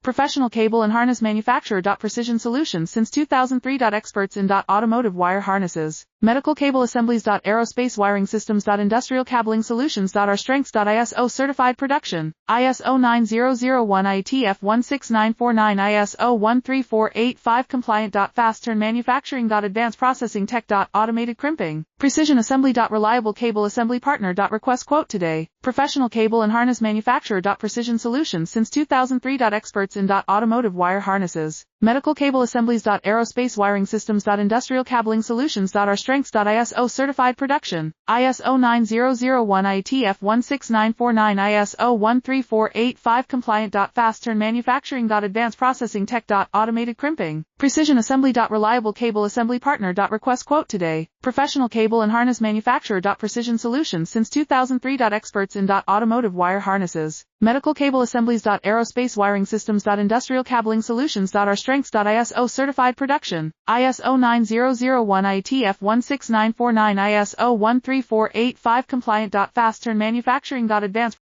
Professional cable and harness manufacturer. Precision Solutions since 2003. Experts in automotive wire harnesses, medical cable assemblies. Aerospace wiring systems. Industrial cabling solutions. Our strengths. ISO certified production, ISO 9001 ITF16949 ISO 13485 compliant. Fast turn manufacturing. Advanced processing tech. Automated crimping, precision assembly. Reliable cable assembly partner. Request quote today. Professional cable and harness manufacturer. Precision Solutions since 2003. Experts in automotive wire harnesses, medical cable assemblies. Aerospace wiring systems. Industrial cabling solutions. Our strengths. ISO certified production, ISO 9001 ITF16949 ISO 13485 compliant. Fast turn manufacturing. Advanced processing tech. Automated crimping, precision assembly. Reliable cable assembly partner. Request quote today. Professional cable and harness manufacturer. Precision Solutions since 2003. Experts in automotive wire harnesses, medical cable assemblies. Aerospace wiring systems. Industrial cabling solutions. Our strengths. ISO certified production, ISO 9001 ITF16949 ISO 13485 compliant. Fast turn manufacturing. Advanced